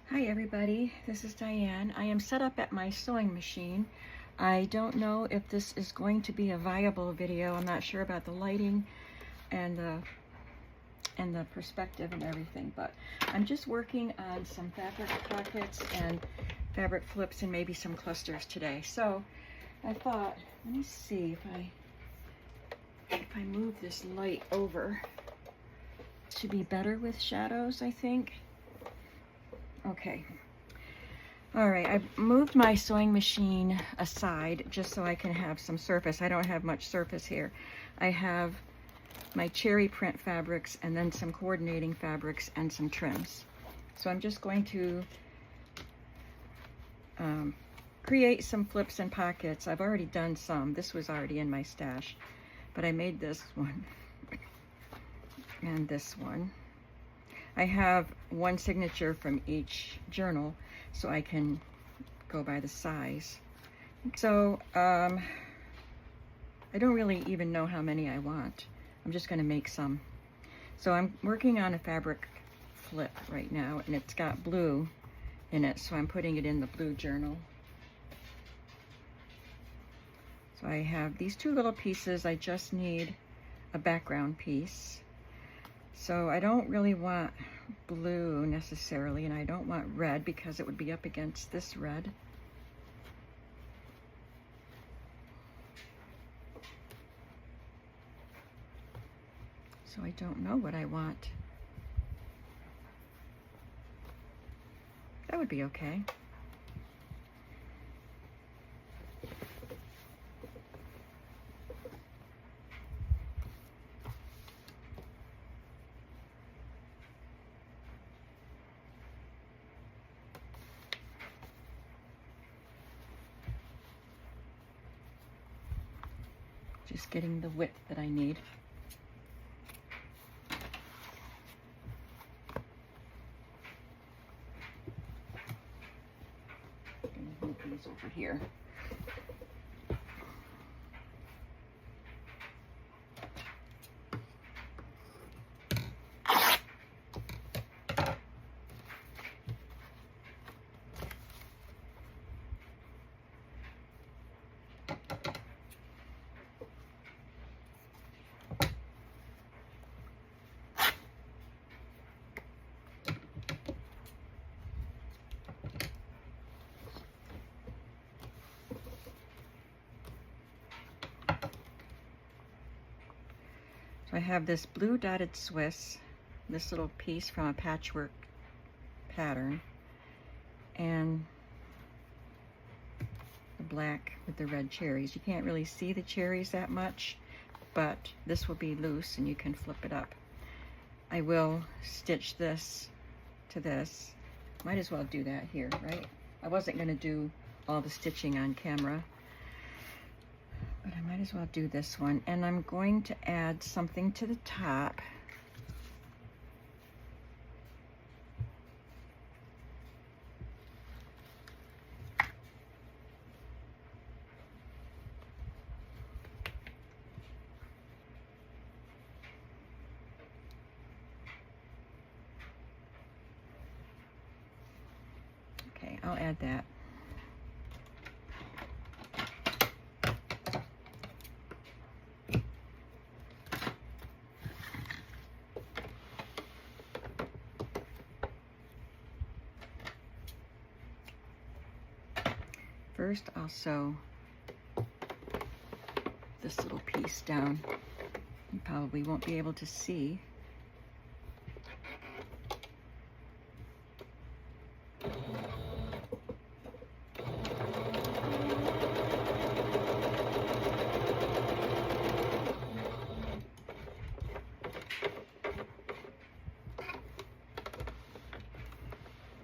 Hi everybody, this is Diane. I am set up at my sewing machine. I don't know if this is going to be a viable video. I'm not sure about the lighting and the perspective and everything, but I'm just working on some fabric pockets and fabric flips and maybe some clusters today. So I thought, let me see if I move this light over to be better with shadows, I think. Okay. All right, I've moved my sewing machine aside just so I can have some surface. I don't have much surface here. I have my cherry print fabrics and then some coordinating fabrics and some trims. So I'm just going to create some flips and pockets. I've already done some. This was already in my stash, but I made this one and this one. I have one signature from each journal, so I can go by the size. So I don't really even know how many I want. I'm just going to make some. So I'm working on a fabric flip right now, and it's got blue in it, so I'm putting it in the blue journal. So I have these two little pieces. I just need a background piece. So I don't really want blue necessarily, and I don't want red because it would be up against this red. So I don't know what I want. That would be okay. Just getting the width that I need. I'm going to move these over here. So I have this blue dotted Swiss, this little piece from a patchwork pattern, and the black with the red cherries. You can't really see the cherries that much, but this will be loose and you can flip it up. I will stitch this to this. Might as well do that here, right? I wasn't going to do all the stitching on camera, but I might as well do this one. And I'm going to add something to the top. Okay, I'll add that. First, I'll sew this little piece down. You probably won't be able to see.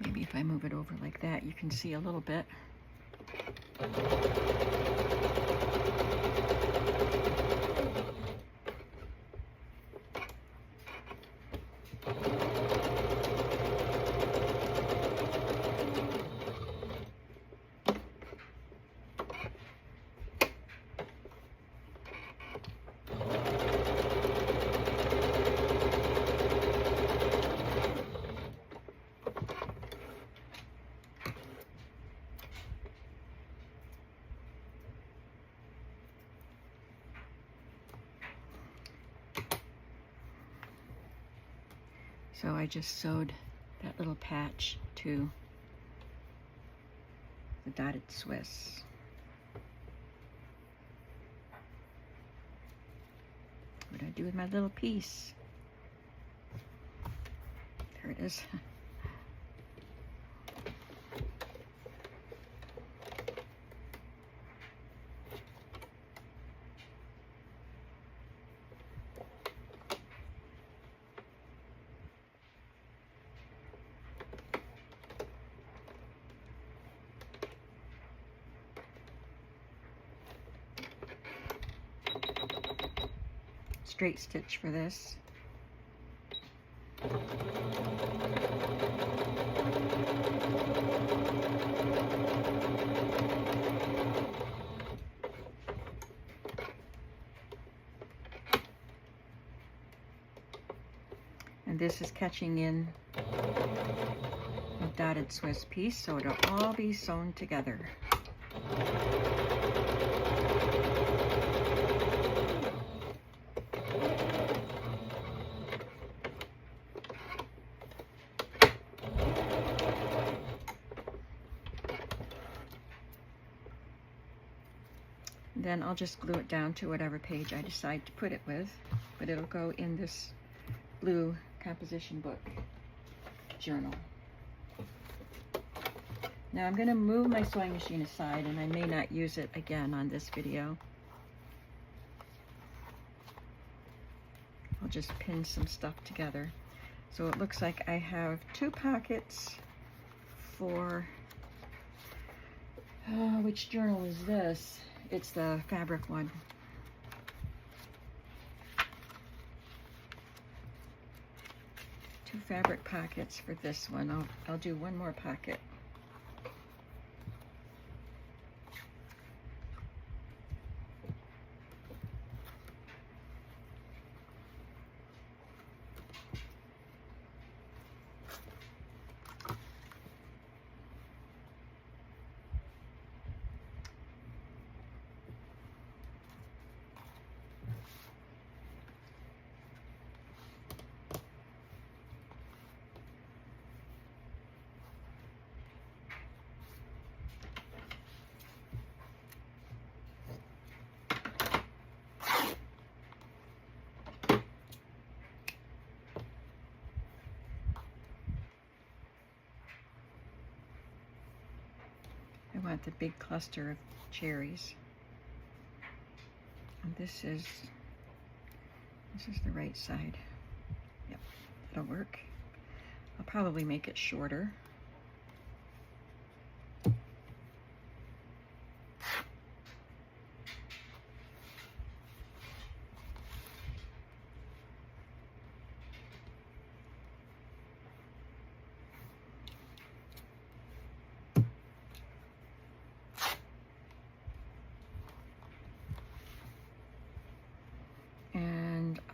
Maybe if I move it over like that, you can see a little bit. So I just sewed that little patch to the dotted Swiss. What do I do with my little piece? There it is. Straight stitch for this. And this is catching in a dotted Swiss piece, so it'll all be sewn together. Then I'll just glue it down to whatever page I decide to put it with, but it'll go in this blue composition book journal. Now I'm going to move my sewing machine aside, and I may not use it again on this video. I'll just pin some stuff together. So it looks like I have 2 pockets for, which journal is this? It's the fabric one. Two fabric pockets for this one. I'll do one more pocket. I want the big cluster of cherries. And this is the right side. Yep, that'll work. I'll probably make it shorter.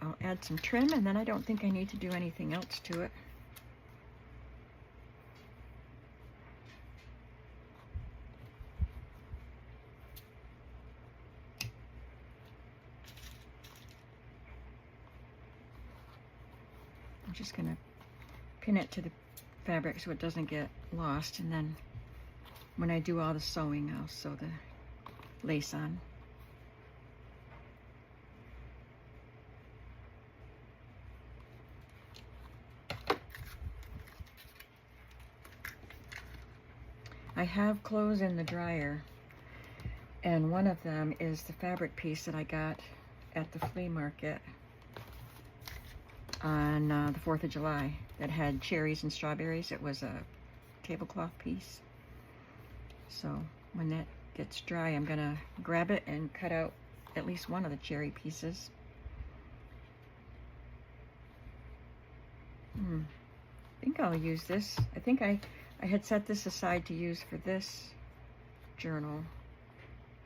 I'll add some trim, and then I don't think I need to do anything else to it. I'm just going to pin it to the fabric so it doesn't get lost, and then when I do all the sewing, I'll sew the lace on. I have clothes in the dryer, and one of them is the fabric piece that I got at the flea market on the 4th of July that had cherries and strawberries. It was a tablecloth piece. So when that gets dry, I'm gonna grab it and cut out at least one of the cherry pieces. I think I'll use this. I think I had set this aside to use for this journal.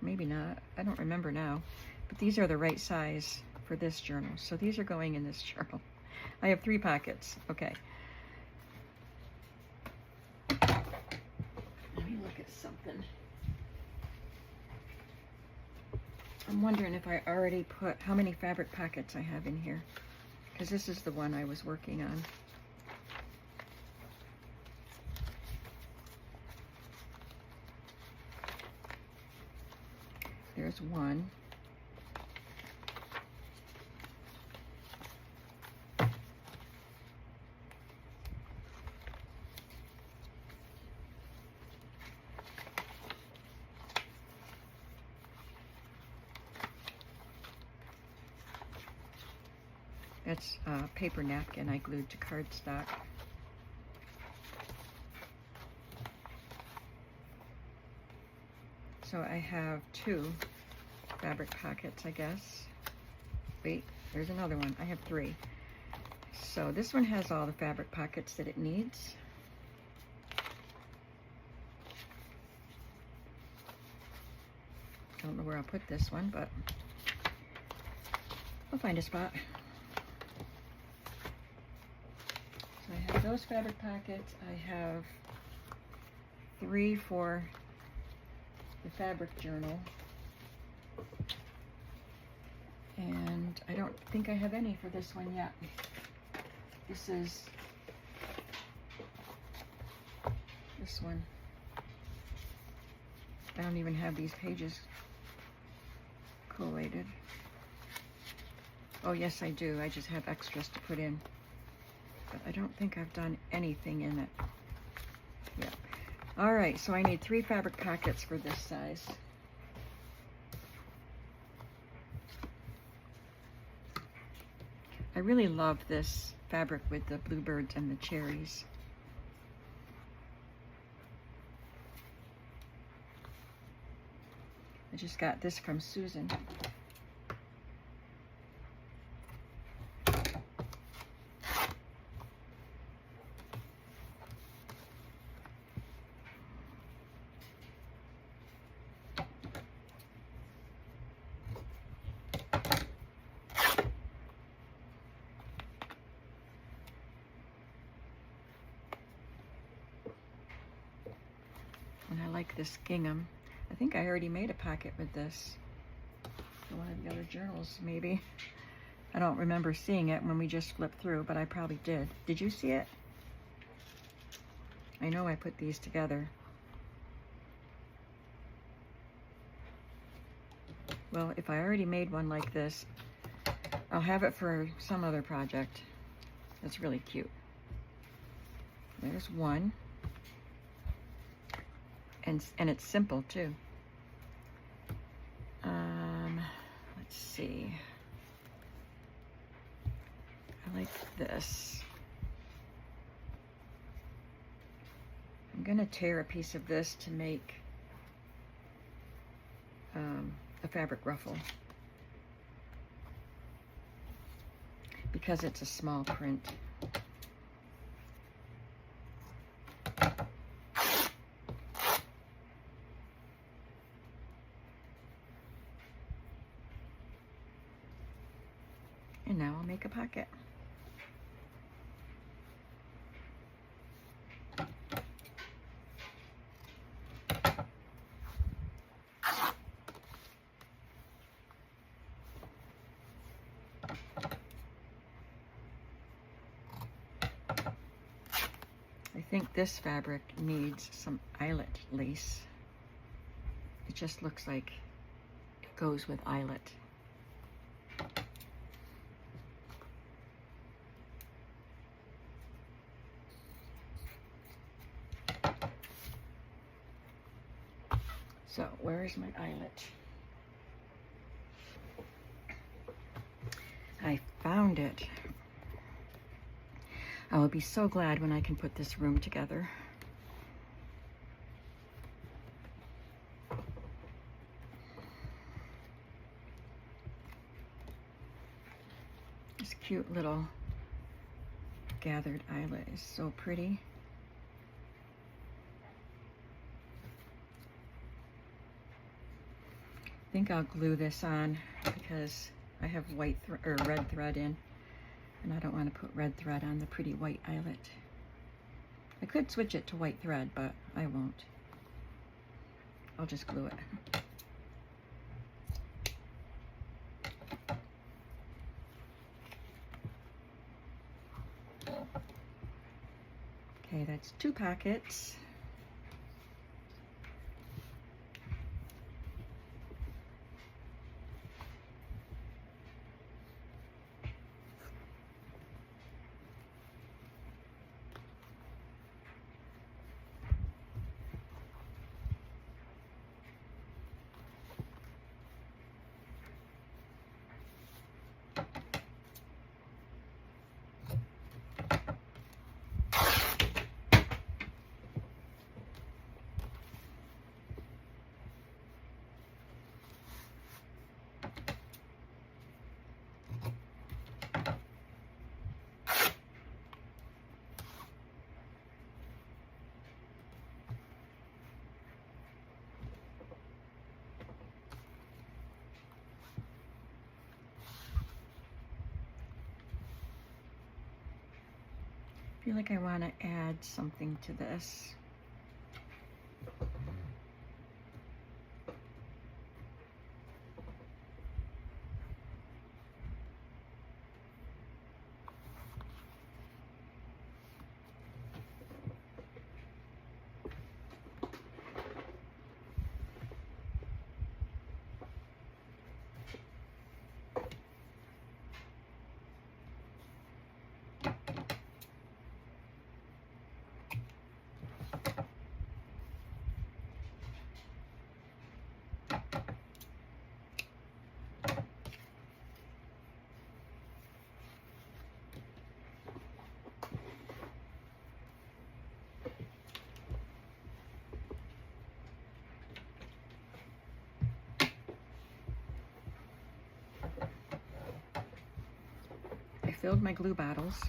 Maybe not. I don't remember now. But these are the right size for this journal. So these are going in this journal. I have 3 pockets. Okay. Let me look at something. I'm wondering if I already put how many fabric pockets I have in here, because this is the one I was working on. There's one. That's a paper napkin I glued to cardstock. So I have 2 fabric pockets, I guess. Wait, there's another one. I have 3. So this one has all the fabric pockets that it needs. I don't know where I'll put this one, but I'll find a spot. So I have those fabric pockets. I have 3 for the fabric journal. And I don't think I have any for this one yet. This is this one. I don't even have these pages collated. Oh yes, I do. I just have extras to put in. But I don't think I've done anything in it. Yeah. All right, so I need 3 fabric pockets for this size. I really love this fabric with the bluebirds and the cherries. I just got this from Susan. And I like this gingham. I think I already made a pocket with this for one of the other journals, maybe. I don't remember seeing it when we just flipped through, but I probably did. Did you see it? I know I put these together. Well, if I already made one like this, I'll have it for some other project. That's really cute. There's one. And it's simple too. Let's see. I like this. I'm gonna tear a piece of this to make a fabric ruffle because it's a small print. And now I'll make a pocket. I think this fabric needs some eyelet lace. It just looks like it goes with eyelet. So, where is my eyelet? I found it. I will be so glad when I can put this room together. This cute little gathered eyelet is so pretty. I think I'll glue this on because I have white or red thread in, and I don't want to put red thread on the pretty white eyelet. I could switch it to white thread, but I won't. I'll just glue it. Okay, that's 2 pockets. I feel like I want to add something to this. I filled my glue bottles.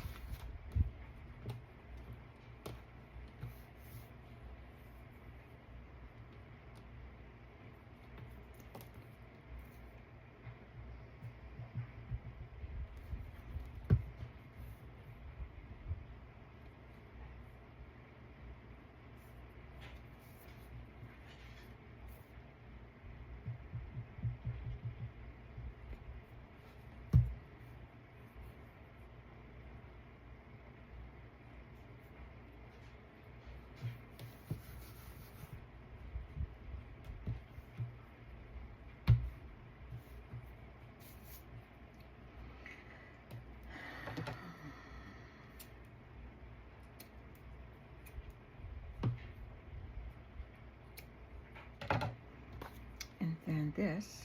And then this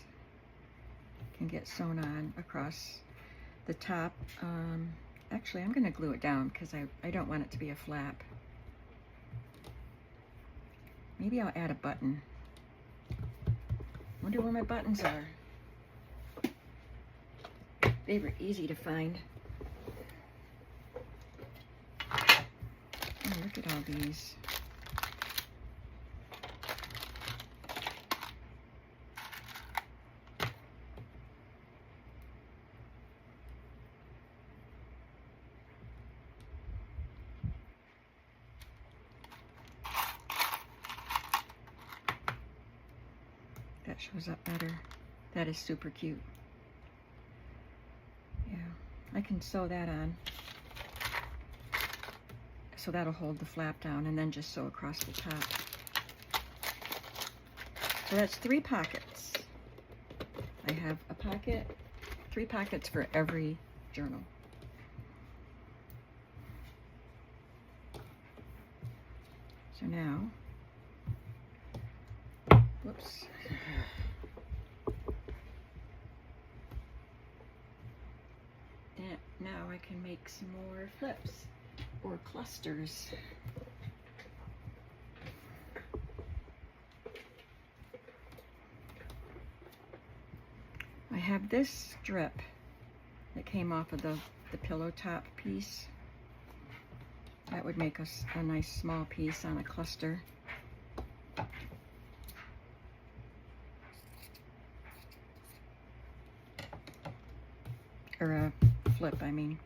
can get sewn on across the top. Actually, I'm going to glue it down because I don't want it to be a flap. Maybe I'll add a button. Wonder where my buttons are. They were easy to find. Oh, look at all these. That shows up better. That is super cute. Yeah, I can sew that on. So that'll hold the flap down, and then just sew across the top. So that's 3 pockets. I have a pocket, 3 pockets for every journal. So now, whoops. And now I can make some more flips or clusters. I have this strip that came off of the pillow top piece. That would make us a nice small piece on a cluster. Or a flip, I mean.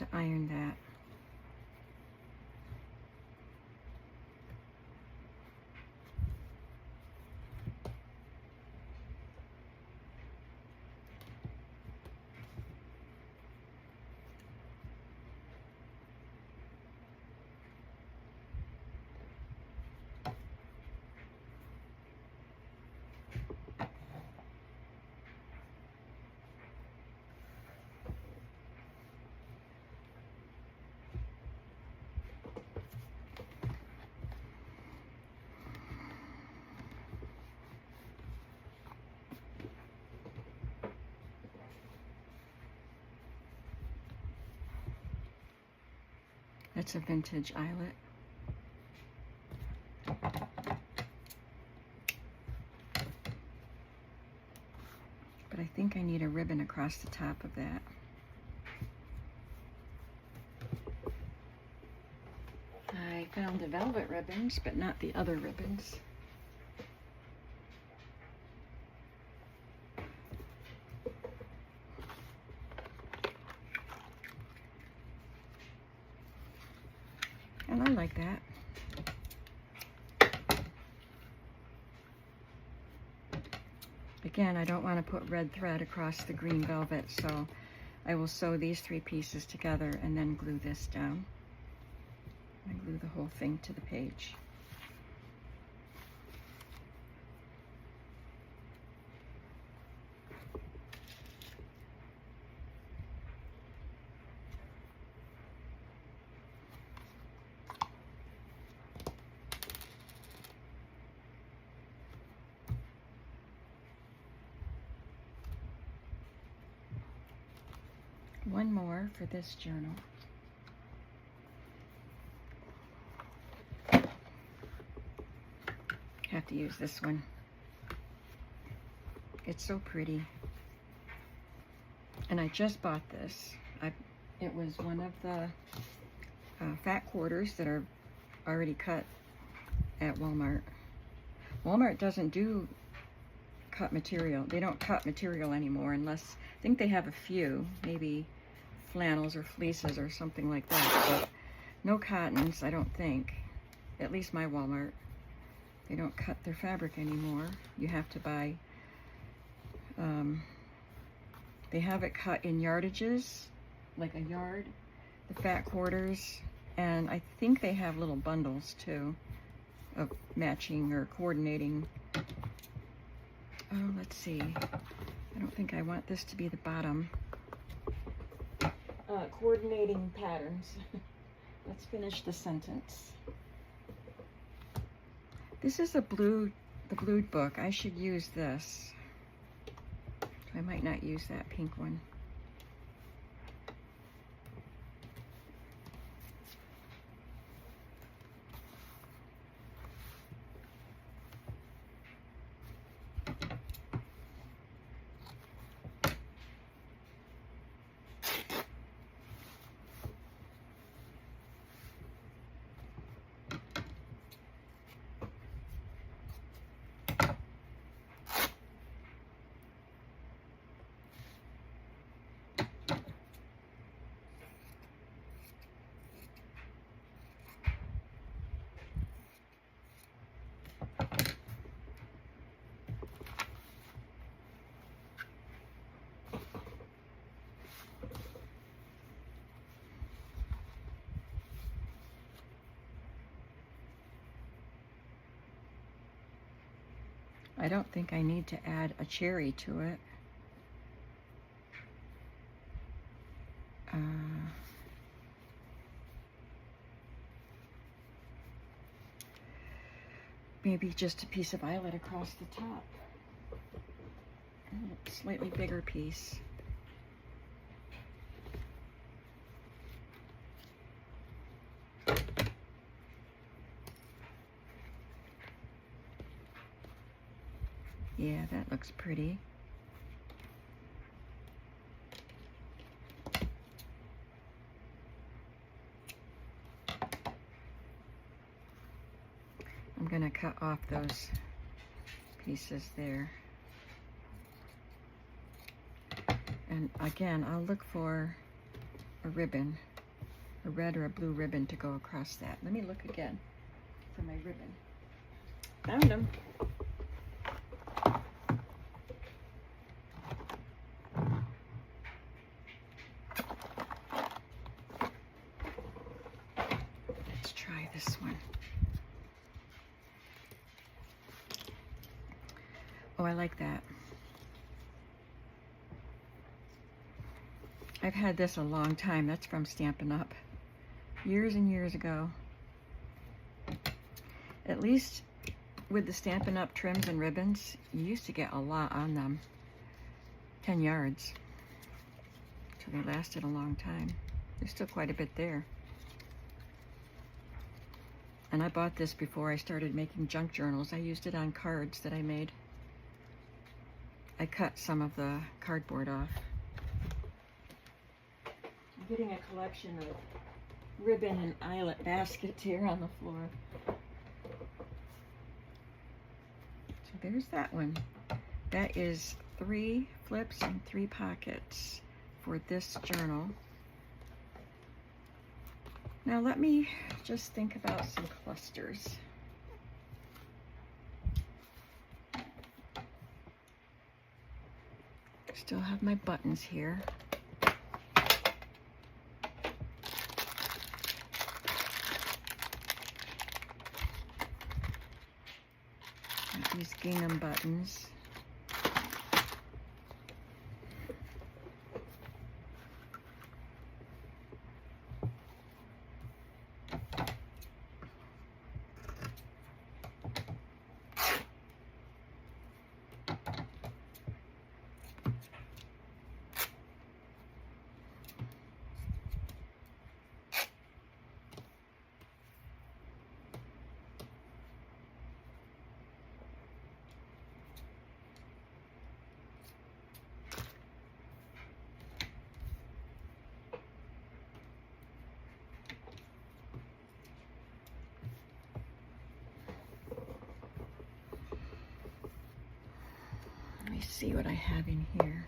to iron that. That's a vintage eyelet. But I think I need a ribbon across the top of that. I found the velvet ribbons, but not the other ribbons. And I like that. Again, I don't want to put red thread across the green velvet, so I will sew these 3 pieces together and then glue this down. I glue the whole thing to the page. One more for this journal. Have to use this one. It's so pretty. And I just bought this. It was one of the fat quarters that are already cut at Walmart. Walmart doesn't do cut material. They don't cut material anymore unless, I think they have a few, maybe flannels or fleeces or something like that, but no cottons, I don't think. At least my Walmart. They don't cut their fabric anymore. You have to buy, they have it cut in yardages, like a yard, the fat quarters, and I think they have little bundles too of matching or coordinating. Oh, let's see. I don't think I want this to be the bottom. Coordinating patterns. Let's finish the sentence. This is the blued book. I should use this. I might not use that pink one. I don't think I need to add a cherry to it. Maybe just a piece of eyelet across the top. A slightly bigger piece. Yeah, that looks pretty. I'm going to cut off those pieces there. And again, I'll look for a ribbon. a red or a blue ribbon to go across that. Let me look again for my ribbon. Found them. Let's try this one. Oh, I like that. I've had this a long time. That's from Stampin' Up. Years and years ago. At least with the Stampin' Up trims and ribbons, you used to get a lot on them. 10 yards. So they lasted a long time. There's still quite a bit there. And I bought this before I started making junk journals. I used it on cards that I made. I cut some of the cardboard off. I'm getting a collection of ribbon and eyelet baskets here on the floor. So there's that one. That is 3 flips and 3 pockets for this journal. Now let me just think about some clusters. Still have my buttons here. Got these gingham buttons. Let me see what I have in here.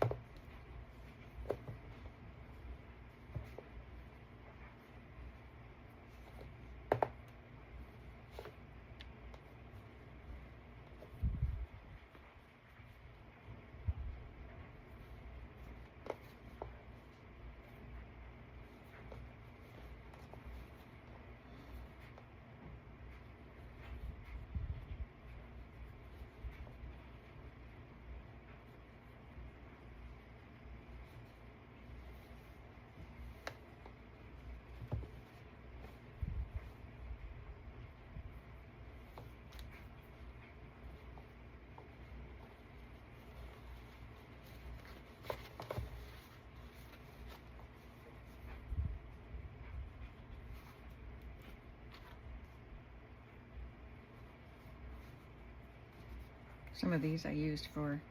Some of these I used for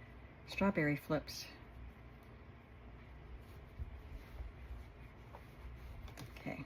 strawberry flips. Okay.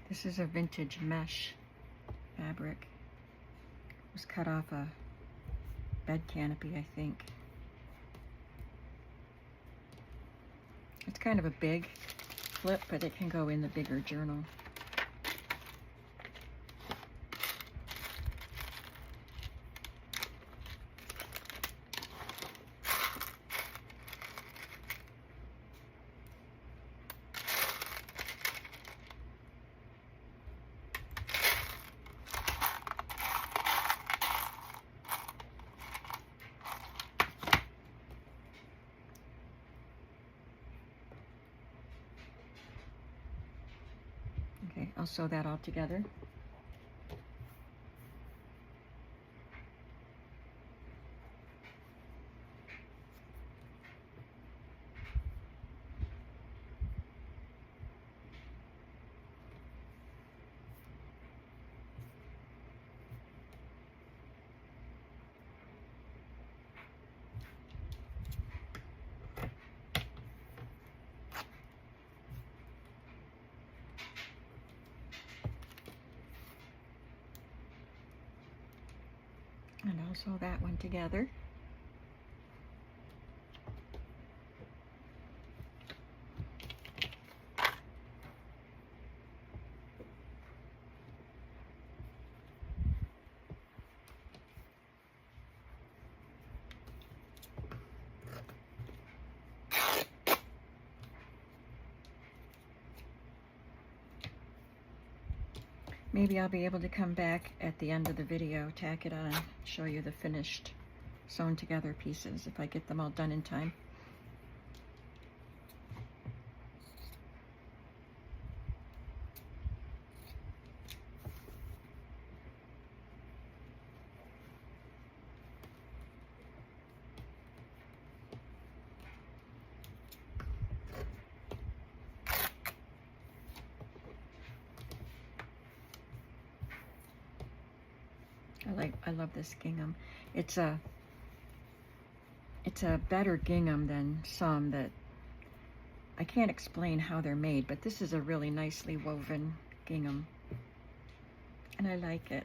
This is a vintage mesh fabric. It was cut off a bed canopy, I think. It's kind of a big flip, but it can go in the bigger journal. sew that all together. And I'll sew that one together. Maybe I'll be able to come back at the end of the video, tack it on, show you the finished sewn together pieces if I get them all done in time. I love this gingham. It's a better gingham than some that I can't explain how they're made, but this is a really nicely woven gingham, and I like it.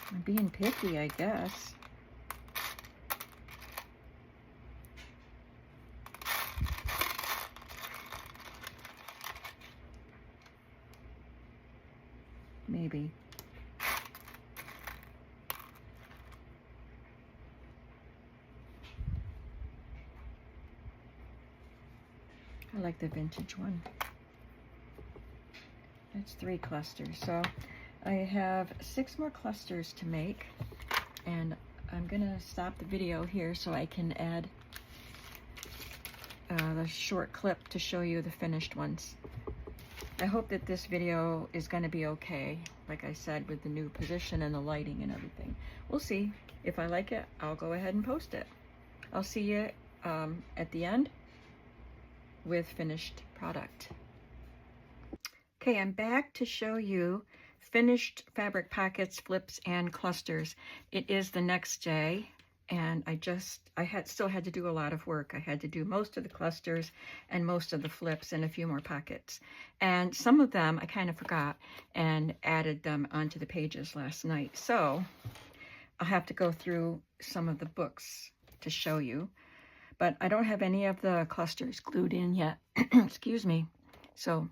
I'm being picky, I guess. Maybe. I like the vintage one. That's 3 clusters. So I have 6 more clusters to make, and I'm gonna stop the video here so I can add the short clip to show you the finished ones. I hope that this video is gonna be okay, like I said, with the new position and the lighting and everything. We'll see. If I like it, I'll go ahead and post it. I'll see you at the end with finished product. Okay, I'm back to show you finished fabric pockets, flips, and clusters. It is the next day, and I still had to do a lot of work. I had to do most of the clusters and most of the flips and a few more pockets. And some of them I kind of forgot and added them onto the pages last night. So I'll have to go through some of the books to show you. But I don't have any of the clusters glued in yet. Excuse me. So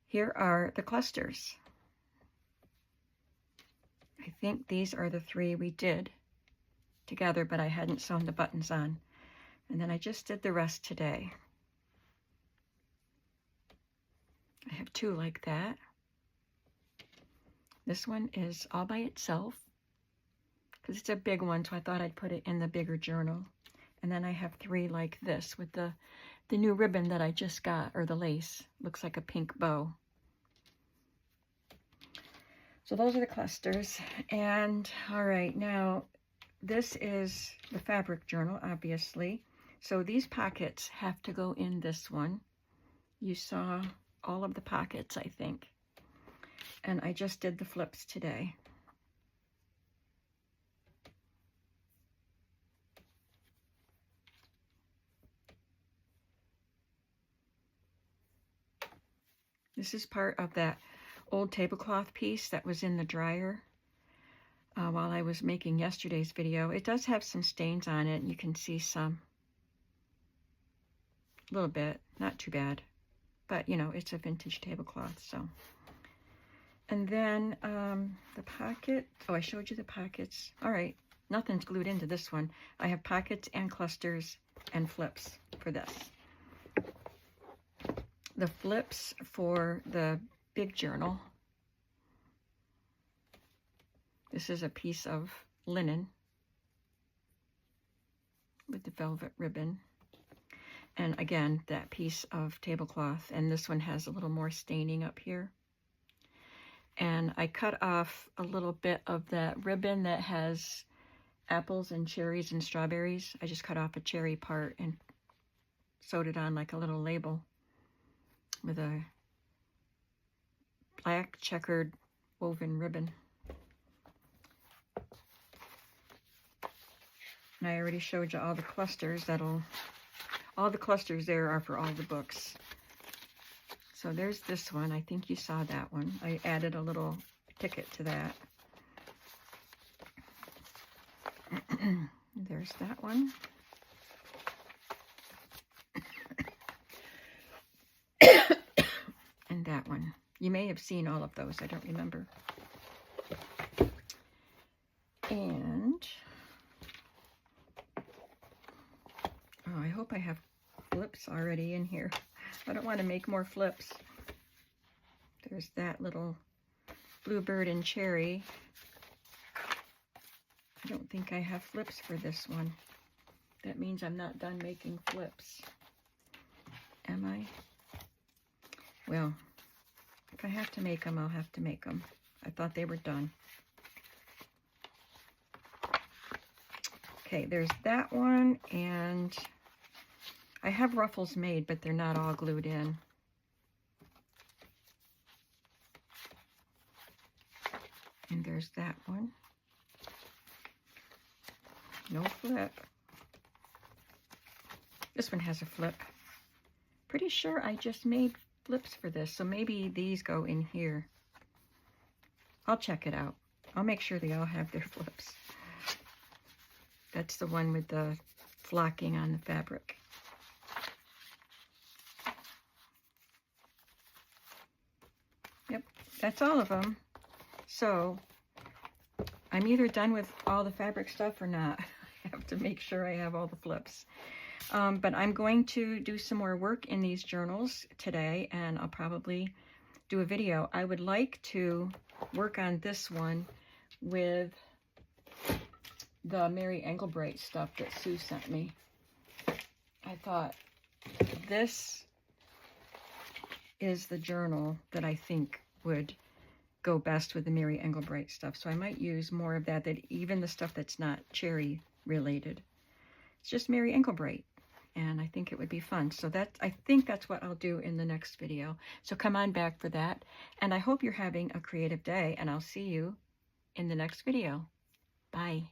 here are the clusters. I think these are the 3 we did together, but I hadn't sewn the buttons on. And then I just did the rest today. I have 2 like that. This one is all by itself because it's a big one, so I thought I'd put it in the bigger journal. And then I have 3 like this with the new ribbon that I just got, or the lace. Looks like a pink bow. So those are the clusters. And all right, now this is the fabric journal, obviously. So these pockets have to go in this one. You saw all of the pockets, I think. And I just did the flips today. This is part of that old tablecloth piece that was in the dryer while I was making yesterday's video. It does have some stains on it, and you can see some. A little bit, not too bad. But, you know, it's a vintage tablecloth, so. And then the pocket. Oh, I showed you the pockets. All right, nothing's glued into this one. I have pockets and clusters and flips for this. The flips for the big journal. This is a piece of linen with the velvet ribbon. And again, that piece of tablecloth. And this one has a little more staining up here. And I cut off a little bit of that ribbon that has apples and cherries and strawberries. I just cut off a cherry part and sewed it on like a little label with a black checkered woven ribbon. And I already showed you all the clusters. All the clusters there are for all the books. So there's this one. I think you saw that one. I added a little ticket to that. There's that one. And that one. You may have seen all of those. I don't remember. And oh, I hope I have flips already in here. I don't want to make more flips. There's that little bluebird and cherry. I don't think I have flips for this one. That means I'm not done making flips. Am I? Well, if I have to make them, I'll have to make them. I thought they were done. Okay, there's that one, and I have ruffles made, but they're not all glued in. And there's that one. No flip. This one has a flip. Pretty sure I just made flips for this, so maybe these go in here. I'll check it out. I'll make sure they all have their flips. That's the one with the flocking on the fabric. Yep, that's all of them. So I'm either done with all the fabric stuff or not. I have to make sure I have all the flips. But I'm going to do some more work in these journals today, and I'll probably do a video. I would like to work on this one with the Mary Engelbreit stuff that Sue sent me. I thought this is the journal that I think would go best with the Mary Engelbreit stuff. So I might use more of that even the stuff that's not cherry related. It's just Mary Engelbreit. and I think it would be fun. So I think that's what I'll do in the next video. So come on back for that, and I hope you're having a creative day, and I'll see you in the next video. Bye.